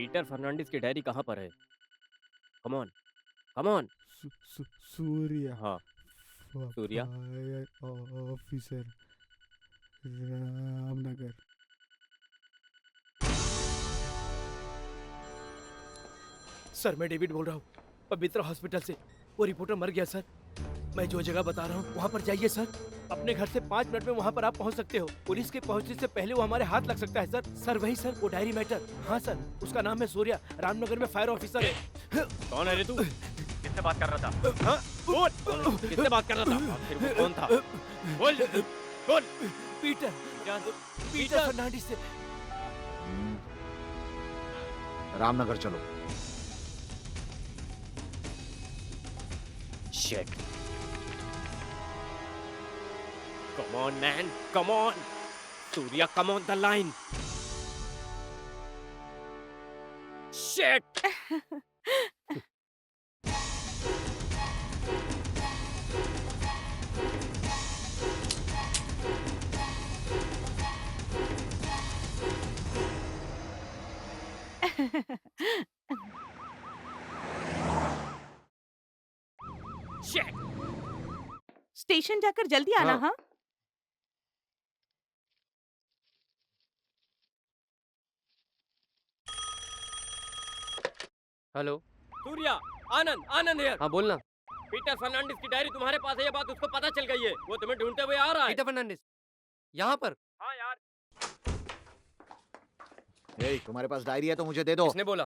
Peter Fernandes की diary कहाँ पर है? Come on, come on. Surya हाँ, Surya. Fire officer Ramnagar. Sir मैं डेविड बोल रहा हूँ, पवित्र हॉस्पिटल से। वो रिपोर्टर मर गया सर। मैं जो जगह बता रहा हूँ वहाँ पर जाइए सर। अपने घर से 5 मिनट में वहाँ पर आप पहुँच सकते हो। पुलिस के पहुँचने से पहले वो हमारे हाथ लग सकता है सर। सर वही सर, वो डायरी मैटर। हाँ सर, उसका नाम है सूर्या, रामनगर में फायर ऑफिसर है। कौन है रे तू? किससे बात कर रहा था? हाँ? बोल, किससे बात कर रहा था? आखिर वो कौन था? बोल, बोल। पीटर, क्या? पीटर फर्नांडिस से। रामनगर चलो। Shit. Come on, man. Come on. Surya, come on the line. Shit. Shit. Station जाकर जल्दी आना। हाँ। हाँ, हेलो। सूर्या, आनंद, आनंद यार। हाँ बोलना। पीटर फर्नांडिस की डायरी तुम्हारे पास है, ये बात उसको पता चल गई है। वो तुम्हें ढूंढते हुए आ रहा है। पीटर फर्नांडिस यहाँ पर? हाँ यार। तुम्हारे पास डायरी है तो मुझे दे दो। किसने बोला?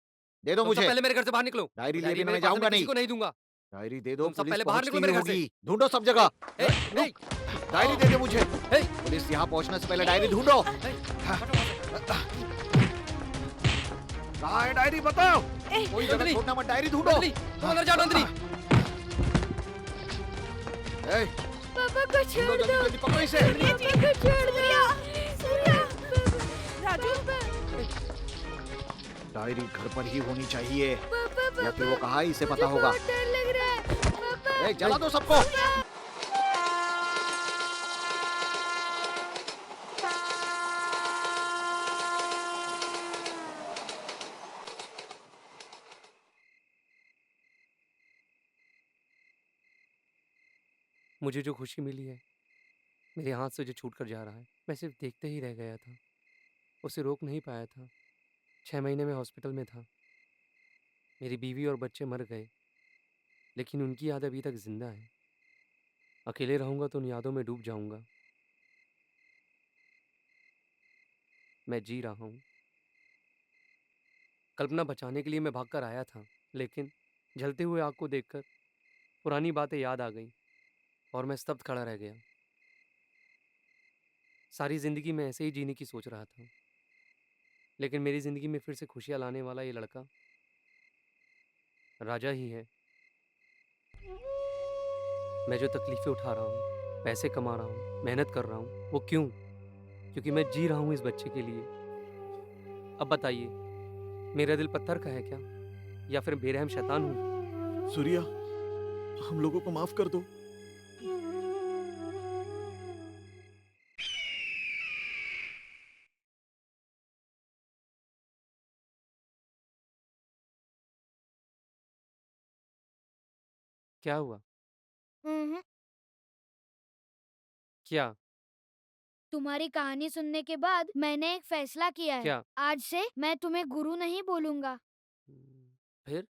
दे दो तुम सब मुझे। पहले मेरे घर से बाहर निकलो। डायरी लिए डायरी बिना मेरे मैं पास है, जाऊंगा किसी नहीं। को नहीं दूंगा। डायरी दे दो, तुम सब पुलिस पहले बाहर पहुंचती निकलो मेरे ही घर से। होगी। ढूंढो सब जगह। ए, ए, डायरी दे दे मुझे। ए, पुलिस यहाँ पहुंचने से पहले डायरी ढूंढो। कहाँ है डायरी, बताओ। कोई जगह नंदिनी, छोड़ना मत, डायरी ढूंढो। नंदिनी, तुम अंदर जाओ नंदिनी। ए, पापा को छोड़ ढूंढो, दो। जल्दी जल्दी पकड़ो इसे। पापा को छोड़ दो। सूर्या, राजू, डायरी घर पर ही होनी चाहिए, पापा, या फिर वो कहाँ है इसे पता मुझे होगा। बहुत डर लग रहा है। पापा, ए, जला दो सबको। मुझे जो खुशी मिली है, मेरे हाथ से जो छूट कर जा रहा है, मैं सिर्फ देखते ही रह गया था। उसे रोक नहीं पाया था। 6 महीने में हॉस्पिटल में था। मेरी बीवी और बच्चे मर गए, लेकिन उनकी याद अभी तक जिंदा है। अकेले रहूंगा तो उन यादों में डूब जाऊंगा। मैं जी रहा हूँ। कल्पना बचाने के लिए मैं भागकर आया था, लेकिन जलते हुए आग को देखकर पुरानी बातें याद आ गई और मैं स्तब्ध खड़ा रह गया। सारी जिंदगी मैं ऐसे ही जीने की सोच रहा था, लेकिन मेरी जिंदगी में फिर से खुशियां लाने वाला ये लड़का राजा ही है। मैं जो तकलीफें उठा रहा हूँ, पैसे कमा रहा हूँ, मेहनत कर रहा हूँ, वो क्यों? क्योंकि मैं जी रहा हूँ इस बच्चे के लिए। अब बताइए, मेरा दिल पत्थर का है क्या, या फिर बेरहम शैतान हूँ? सूर्या, हम लोगों को माफ कर दो। क्या हुआ? हम्म, क्या? तुम्हारी कहानी सुनने के बाद मैंने एक फैसला किया है। क्या? आज से मैं तुम्हें गुरु नहीं बोलूंगा। फिर?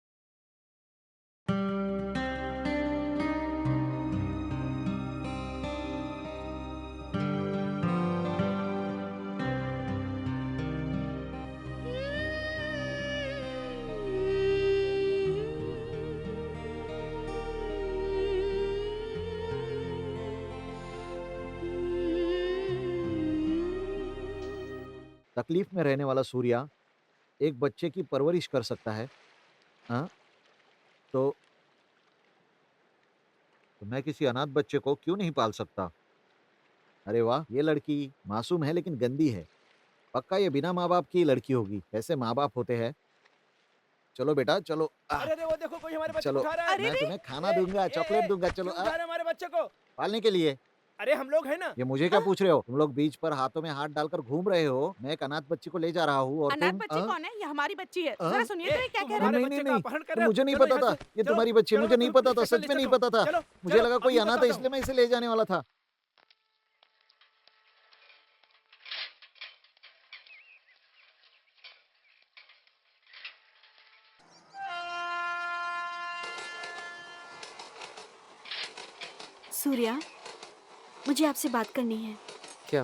तकलीफ में रहने वाला सूर्या एक बच्चे की परवरिश कर सकता है। हाँ, तो मैं किसी अनाथ बच्चे को क्यों नहीं पाल सकता। अरे वाह, ये लड़की मासूम है लेकिन गंदी है। पक्का ये बिना माँ बाप की लड़की होगी। ऐसे माँ बाप होते हैं। चलो बेटा चलो। अरे रे, वो देखो कोई हमारे बच्चे को चलो, उठा रहा है। अरे मैं रे, तुम्हें खाना दूंगा, चॉकलेट दूंगा। चलो क्यों उठा रहे हमारे बच्चे को? पालने के लिए। अरे हम लोग हैं ना। ये मुझे क्या पूछ रहे हो? तुम लोग बीच पर हाथों में हाथ डालकर घूम रहे हो। मैं एक अनाथ बच्ची को ले जा रहा हूँ और अनाथ तुम बच्ची कौन है? ये हमारी बच्ची है। हाँ? जरा सुनिए तो ये क्या तुम कह रहा है? हमारे नहीं, बच्चे नहीं, का नहीं, अपहरण कर तो रहे हो। मुझे नहीं चलो पता यहाँ था। से, ये चलो, तुम्हारी बच्ची है, चलो, मुझे नहीं मैं पता था, पुलिस स्टेशन सच ले में नहीं चलता पता हूँ। था। चलो, मुझे चलो, लगा कोई अभी अनाथ है बताता हूँ। इसलिए मैं इसे ले जाने वाला था। सूर्या, मुझे आपसे बात करनी है। क्या?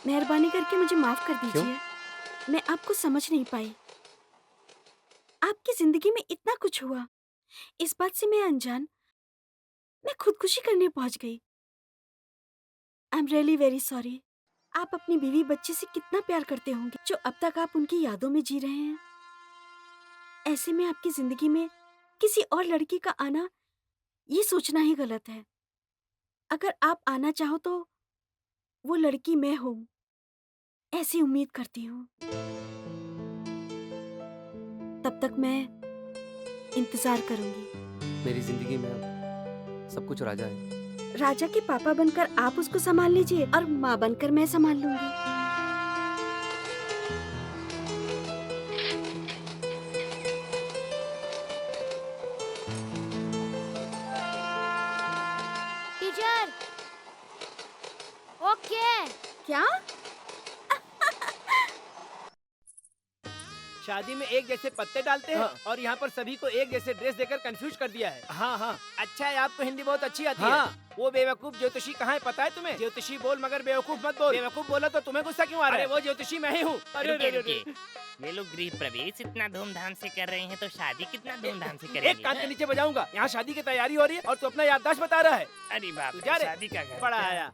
मेहरबानी करके मुझे माफ कर क्यों? दीजिए। मैं आपको समझ नहीं पाई। आपकी जिंदगी में इतना कुछ हुआ, इस बात से मैं अनजान, मैं खुदकुशी करने पहुंच गई। I am really very sorry. आप अपनी बीवी बच्चे से कितना प्यार करते होंगे, जो अब तक आप उनकी यादों में जी रहे हैं। ऐसे में आपकी जिंदगी में किसी और लड़की का आना, ये सोचना ही गलत है। अगर आप आना चाहो तो वो लड़की मैं हूँ, ऐसी उम्मीद करती हूँ। तब तक मैं इंतजार करूंगी। मेरी जिंदगी में अब सब कुछ राजा है। राजा के पापा बनकर आप उसको संभाल लीजिए और माँ बनकर मैं संभाल लूंगी। टीचर। ओके। क्या? शादी में एक जैसे पत्ते डालते हैं और यहाँ पर सभी को एक जैसे ड्रेस देकर कंफ्यूज कर दिया है। हाँ हाँ, अच्छा है आपको हिंदी बहुत अच्छी आती है। वो बेवकूफ ज्योतिषी कहाँ है पता है तुम्हें? ज्योतिषी बोल मगर बेवकूफ मत बोल। बेवकूफ बोला तो तुम्हें गुस्सा क्यों आ रहा है? वो ज्योतिषी मैं ही हूँ। अरे रुकिए, रे रे रे। रुकिए। ये लोग गृह प्रवेश इतना धूमधाम से कर रहे हैं तो शादी कितना धूमधाम से एक करेंगे? कान के नीचे बजाऊंगा। यहाँ शादी की तैयारी हो रही है और तू अपना याददाश्त बता रहा है। अरे बाप तू रे, जा रे। शादी का घर बड़ा क्या? आया।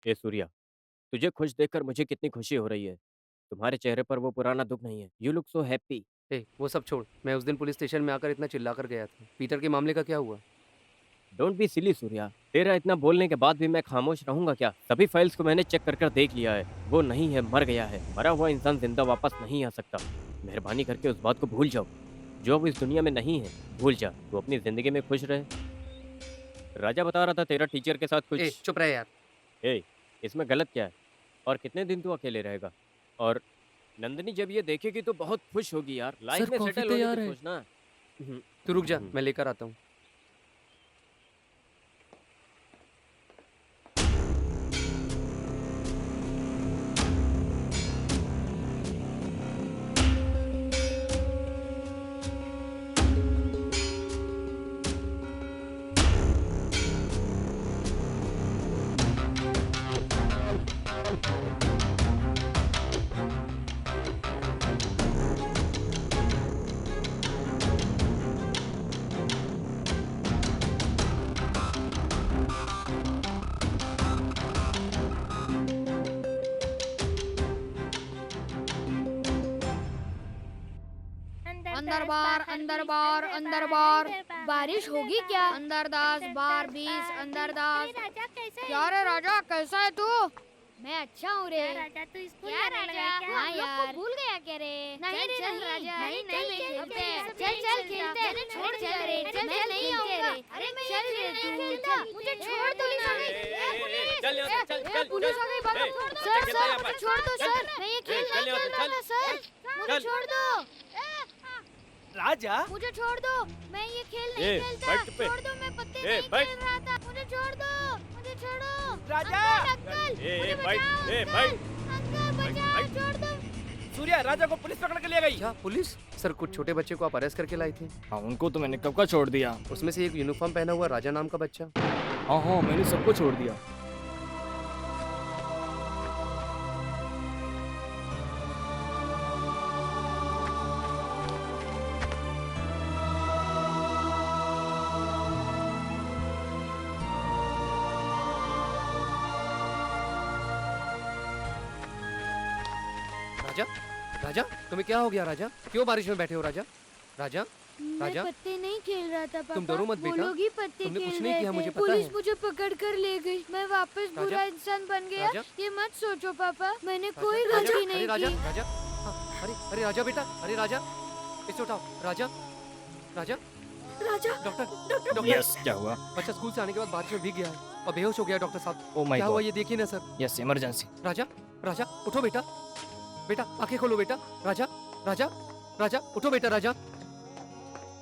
ए सूर्या, तुझे खुश देखकर मुझे कितनी खुशी हो रही है। तुम्हारे चेहरे पर वो पुराना दुख नहीं है। You look so happy. ए, वो सब छोड़। मैं उस दिन पुलिस स्टेशन में आकर इतना चिल्लाकर गया था। पीटर के मामले का क्या हुआ? Don't be silly Surya. तेरा इतना बोलने के बाद भी मैं खामोश रहूंगा क्या? सभी फाइल्स को मैंने चेक कर देख लिया है। वो नहीं है, मर गया है। मरा हुआ इंसान जिंदा वापस नहीं आ सकता। मेहरबानी करके उस बात को भूल जाओ। जो अब इस दुनिया में नहीं है, भूल जा। तू अपनी जिंदगी में खुश रहे। राजा बता रहा था तेरा टीचर के साथ ए, कुछ। चुप रहे यार। ए, इसमें गलत क्या है? और कितने दिन तू अकेले रहेगा? और नंदिनी जब ये देखेगी तो बहुत खुश होगी यार। लाइफ सर, में कॉफी सेटल होने तैयार की है। सोचना। तू रुक जा, मैं लेकर आता हूँ। अंदर बार अंदर बार अंदर बार। बारिश होगी क्या? अंदर 10 बार 20 अंदर 10। क्या रे राजा, कैसा है तू? मैं अच्छा हूँ रे। राजा तू स्कूल क्या जाने लगा राजा? क्या? हाँ यार, भूल गया क्या रे? नहीं रे नहीं राजा, नहीं खेलते। चल चल खेलते हैं। छोड़ चल रे, मैं नहीं आऊँगा। अरे मैं चल रे तू, मुझे छोड़ दो। चल यहाँ से, चल, चल, पुलिस आ गई, भागो। सर खेलते सर हैं मुझे अपन। छोड़ दो चल, सर, मैं ये खेल चल नहीं यहाँ खेल से, रहा चल। था सर, मुझे चल। छोड़ दो। राजा मुझे छोड़ दो, मैं ये खेल नहीं ए, खेलता। बैठ पे। छोड़ दो, मैं पत्ते ए, नहीं बैठ। खेल रहा था। मुझे छोड़ दो, मुझे छोड़ो। राजा। अंकल, ए, मुझे बैठ, बचाओ, ए, अंकल। बैठ। अंकल बचाओ, बैठ। छोड़ दो। सूर्या, राजा को पुलिस पकड़ के ले गई। क्या पुलिस? सर, कुछ छोटे बच्चे को आप अरेस्ट करके लाए थे। हाँ, उनको तो मैंने कब का छोड़ दिया। उसमें से एक यूनिफॉर्म पहना हुआ राजा नाम का बच्चा। हाँ हाँ, मैंने सबको छोड़ दिया। राजा, राजा, तुम्हें क्या हो गया राजा? क्यों बारिश में बैठे हो राजा? राजा, मैं राजा? पत्ते नहीं खेल रहा था पापा। तुम डरो मत वो बेटा। लोग ही पत्ते तुमने खेल कुछ नहीं रहे किया, थे। मुझे पता पुलिस है। मुझे पकड़ कर ले गई। मैं वापस राजा? बुरा इंसान बन गया। राजा? ये मत सोचो पापा, मैंने राजा, कोई राजा, गलती अरे नहीं राजा, की। राजा, हाँ, अरे अरे राजा बेटा, अरे राजा, इसे उठाओ। राजा, राजा, राजा डॉक्टर डॉक्टर डॉक्टर यस, क्या हुआ? बच्चा स्कूल से आने के बाद बारिश में भीग गया है और बेहोश हो गया है, डॉक्टर साहब। ओ माय क्या हुआ गॉड। ये देखिए ना sir. Yes, emergency. Raja Raja उठो बेटा, बेटा आंखें खोलो बेटा। राजा राजा राजा उठो बेटा। राजा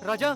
राजा